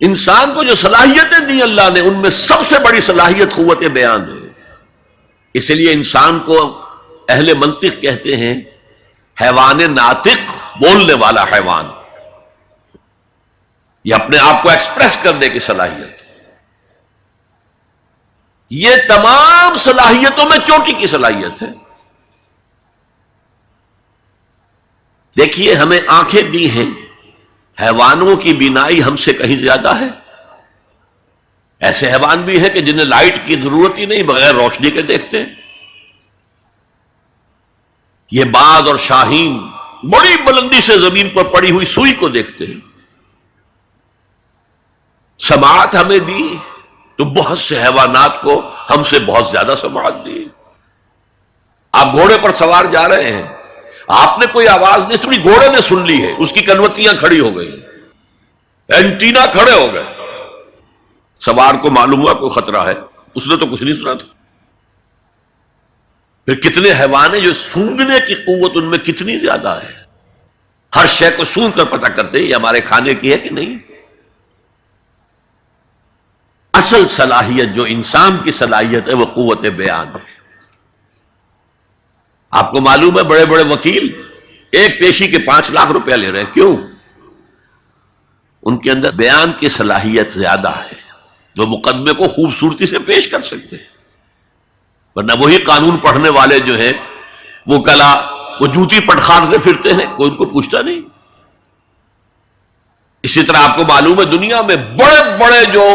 انسان کو جو صلاحیتیں دی اللہ نے، ان میں سب سے بڑی صلاحیت قوت بیان ہے. اس لیے انسان کو اہل منطق کہتے ہیں حیوان ناطق، بولنے والا حیوان. یہ اپنے آپ کو ایکسپریس کرنے کی صلاحیت. یہ تمام صلاحیتوں میں چوٹی کی صلاحیت ہے. دیکھیے ہمیں آنکھیں دی ہیں، حیوانوں کی بینائی ہم سے کہیں زیادہ ہے. ایسے حیوان بھی ہیں کہ جنہیں لائٹ کی ضرورت ہی نہیں، بغیر روشنی کے دیکھتے ہیں. یہ باز اور شاہین بڑی بلندی سے زمین پر پڑی ہوئی سوئی کو دیکھتے ہیں. سماعت ہمیں دی تو بہت سے حیوانات کو ہم سے بہت زیادہ سماعت دی. آپ گھوڑے پر سوار جا رہے ہیں، آپ نے کوئی آواز نہیں سنی، گھوڑے نے سن لی ہے، اس کی کنوتیاں کھڑی ہو گئی، اینٹینا کھڑے ہو گئے. سوار کو معلوم ہوا کوئی خطرہ ہے، اس نے تو کچھ نہیں سنا تھا. پھر کتنے حیوان ہیں جو سونگنے کی قوت ان میں کتنی زیادہ ہے، ہر شے کو سونگ کر پتہ کرتے ہیں یہ ہمارے کھانے کی ہے کہ نہیں. اصل صلاحیت جو انسان کی صلاحیت ہے وہ قوت بیان ہے. آپ کو معلوم ہے بڑے بڑے وکیل ایک پیشی کے 5 لاکھ روپیہ لے رہے ہیں. کیوں؟ ان کے اندر بیان کی صلاحیت زیادہ ہے، جو مقدمے کو خوبصورتی سے پیش کر سکتے ہیں. ورنہ وہی قانون پڑھنے والے جو ہیں وہ کلا وہ جوتی پٹخار سے پھرتے ہیں، کوئی ان کو پوچھتا نہیں. اسی طرح آپ کو معلوم ہے دنیا میں بڑے بڑے جو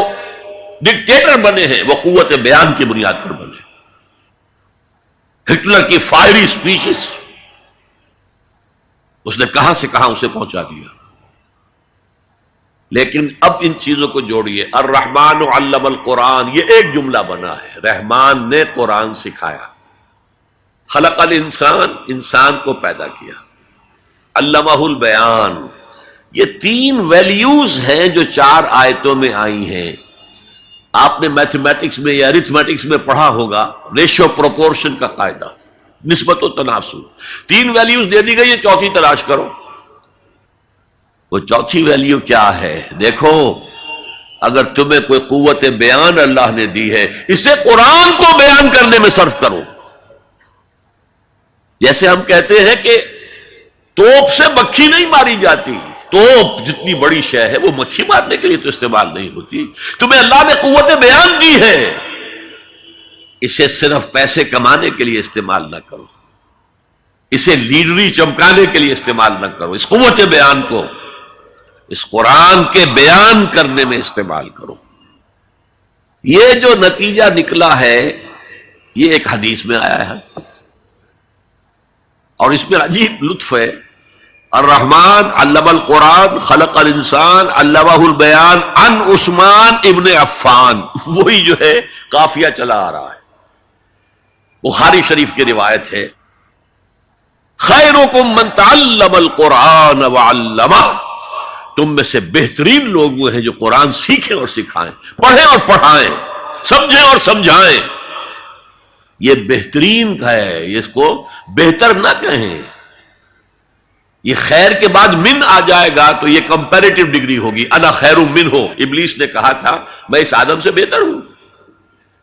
ڈکٹیٹر بنے ہیں وہ قوت بیان کی بنیاد پر بنے. ہٹلر کی فائری سپیچز اس نے کہاں سے کہاں اسے پہنچا دیا. لیکن اب ان چیزوں کو جوڑیے. الرحمن علم القرآن، یہ ایک جملہ بنا ہے، رحمان نے قرآن سکھایا. خلق الانسان، انسان کو پیدا کیا. علمہ البیان، یہ 3 ویلیوز ہیں جو 4 آیتوں میں آئی ہیں. آپ نے میتھمیٹکس میں یا ارتھمیٹکس میں پڑھا ہوگا ریشو پروپورشن کا قاعدہ، نسبت و تناسب. 3 ویلیوز دے دی گئی ہے، چوتھی تلاش کرو. وہ چوتھی ویلیو کیا ہے؟ دیکھو، اگر تمہیں کوئی قوت بیان اللہ نے دی ہے، اسے قرآن کو بیان کرنے میں صرف کرو. جیسے ہم کہتے ہیں کہ توپ سے مکھی نہیں ماری جاتی، توپ جتنی بڑی شے ہے وہ مکھی مارنے کے لیے تو استعمال نہیں ہوتی. تمہیں اللہ نے قوت بیان دی ہے، اسے صرف پیسے کمانے کے لیے استعمال نہ کرو، اسے لیڈری چمکانے کے لیے استعمال نہ کرو. اس قوت بیان کو اس قرآن کے بیان کرنے میں استعمال کرو. یہ جو نتیجہ نکلا ہے یہ ایک حدیث میں آیا ہے اور اس میں عجیب لطف ہے. الرحمن علم القرآن خلق الانسان علمہ البیان عن عثمان ابن عفان. وہی جو ہے قافیہ چلا آ رہا ہے. بخاری شریف کی روایت ہے، خیرکم من تعلم القرآن وعلمہ. تم میں سے بہترین لوگ وہ ہیں جو قرآن سیکھیں اور سکھائیں، پڑھیں اور پڑھائیں، سمجھیں اور سمجھائیں. یہ بہترین ہے، اس کو بہتر نہ کہیں. یہ خیر کے بعد من آ جائے گا تو یہ کمپیریٹیو ڈگری ہوگی. انا خیر منہ، ابلیس نے کہا تھا میں اس آدم سے بہتر ہوں.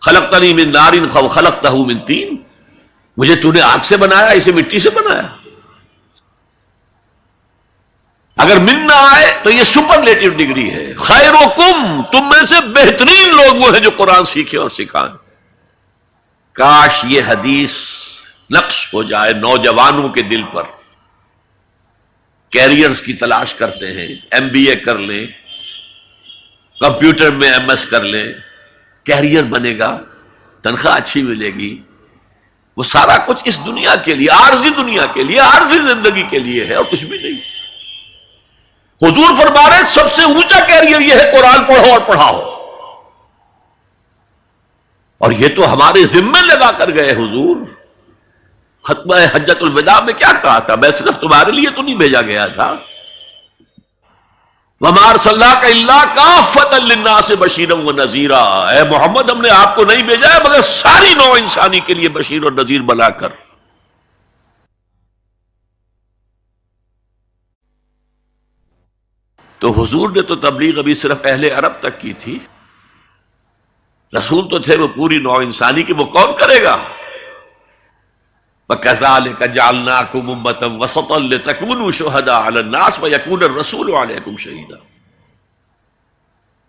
خلقتنی من نار خلقتہ من طین، مجھے تو نے آگ سے بنایا، اسے مٹی سے بنایا. اگر من نہ آئے تو یہ سپرلیٹیو ڈگری ہے. خیرکم، تم میں سے بہترین لوگ وہ ہیں جو قرآن سیکھیں اور سکھائیں. کاش یہ حدیث نقش ہو جائے نوجوانوں کے دل پر. کیریئرز کی تلاش کرتے ہیں، ایم بی اے کر لیں، کمپیوٹر میں ایم ایس کر لیں، کیریئر بنے گا، تنخواہ اچھی ملے گی. وہ سارا کچھ اس دنیا کے لیے، عارضی دنیا کے لیے، عارضی زندگی کے لیے ہے اور کچھ بھی نہیں. حضور فرما رہے سب سے اونچا کیریئر یہ ہے قرآن پڑھو اور پڑھاؤ. اور یہ تو ہمارے ذمے لگا کر گئے حضور. ختمہ حجۃ الوداع میں کیا کہا تھا؟ میں صرف تمہارے لیے تو نہیں بھیجا گیا تھا. وَمَا أَرْسَلْنَاكَ إِلَّا كَافَّةً لِلنَّاسِ بَشِيرًا وَنَذِيرًا. اے محمد، ہم نے آپ کو نہیں بھیجا ہے مگر ساری نوع انسانی کے لیے بشیر اور نذیر بنا کر. تو حضور نے تو تبلیغ ابھی صرف اہل عرب تک کی تھی، رسول تو تھے وہ پوری نوع انسانی کی، وہ کون کرے گا؟ وَكَذَلِكَ جَعَلْنَاكُمْ أُمَّةً وَسَطًا لِتَكُونُوا شُهَدَاءَ عَلَى النَّاسِ وَيَكُونَ الرَّسُولُ عَلَيْكُمْ شَهِيدًا۔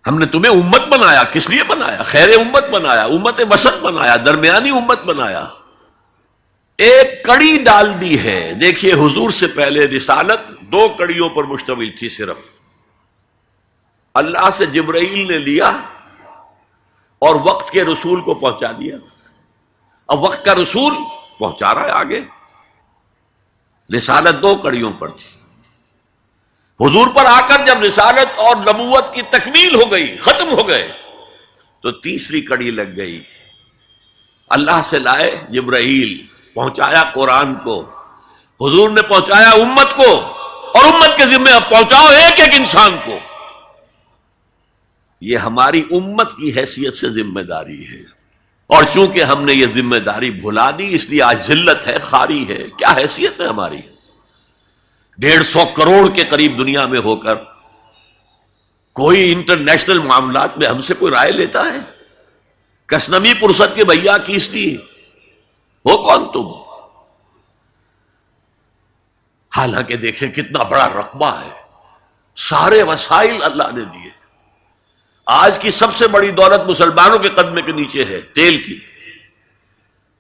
ہم نے تمہیں امت بنایا، کس لیے بنایا؟ خیر امت بنایا، امت وسط بنایا، درمیانی امت بنایا، ایک کڑی ڈال دی ہے۔ دیکھیے حضور سے پہلے رسالت 2 کڑیوں پر مشتمل تھی صرف، اللہ سے جبرائیل نے لیا اور وقت کے رسول کو پہنچا دیا، اب وقت کا رسول پہنچا رہا ہے آگے۔ رسالت 2 کڑیوں پر تھی، حضور پر آ کر جب رسالت اور نبوت کی تکمیل ہو گئی، ختم ہو گئے، تو تیسری کڑی لگ گئی، اللہ سے لائے جبرائیل، پہنچایا قرآن کو، حضور نے پہنچایا امت کو، اور امت کے ذمہ اب پہنچاؤ ایک ایک انسان کو۔ یہ ہماری امت کی حیثیت سے ذمہ داری ہے، اور چونکہ ہم نے یہ ذمہ داری بھلا دی اس لیے آج ذلت ہے، خاری ہے۔ کیا حیثیت ہے ہماری؟ 150 کروڑ کے قریب دنیا میں ہو کر کوئی انٹرنیشنل معاملات میں ہم سے کوئی رائے لیتا ہے؟ کسنمی پرست کے بھیا کیس دی، ہو کون تم؟ حالانکہ دیکھیں کتنا بڑا رقبہ ہے، سارے وسائل اللہ نے دیے۔ آج کی سب سے بڑی دولت مسلمانوں کے قدمے کے نیچے ہے، تیل کی۔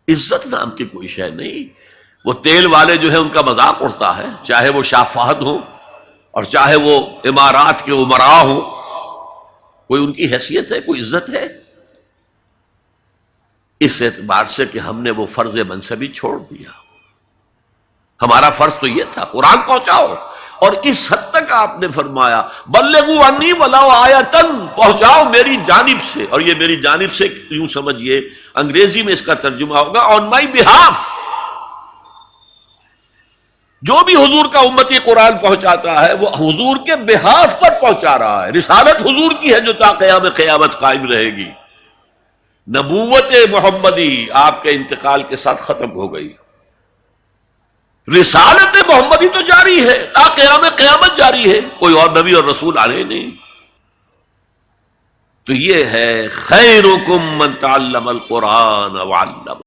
عزت نام کی کوئی شے نہیں۔ وہ تیل والے جو ہے ان کا مذاق اڑتا ہے، چاہے وہ شاہ فہد ہوں اور چاہے وہ امارات کے امراء ہوں، کوئی ان کی حیثیت ہے، کوئی عزت ہے؟ اس اعتبار سے کہ ہم نے وہ فرض منصبی چھوڑ دیا۔ ہمارا فرض تو یہ تھا قرآن پہنچاؤ، اور اس حد تک آپ نے فرمایا بلغوا عنی ولو آیۃ، پہنچاؤ میری جانب سے، اور یہ میری جانب سے یوں سمجھیے انگریزی میں اس کا ترجمہ ہوگا آن مائی بہاف۔ جو بھی حضور کا امتی قرآن پہنچاتا ہے وہ حضور کے بہاف پر پہنچا رہا ہے۔ رسالت حضور کی ہے جو تا قیام قیامت قائم رہے گی۔ نبوت محمدی آپ کے انتقال کے ساتھ ختم ہو گئی، رسالت محمدی تو جاری ہے، تا قیام قیامت جاری ہے، کوئی اور نبی اور رسول آنے نہیں۔ تو یہ ہے خیرکم من تعلم القرآن وعلم۔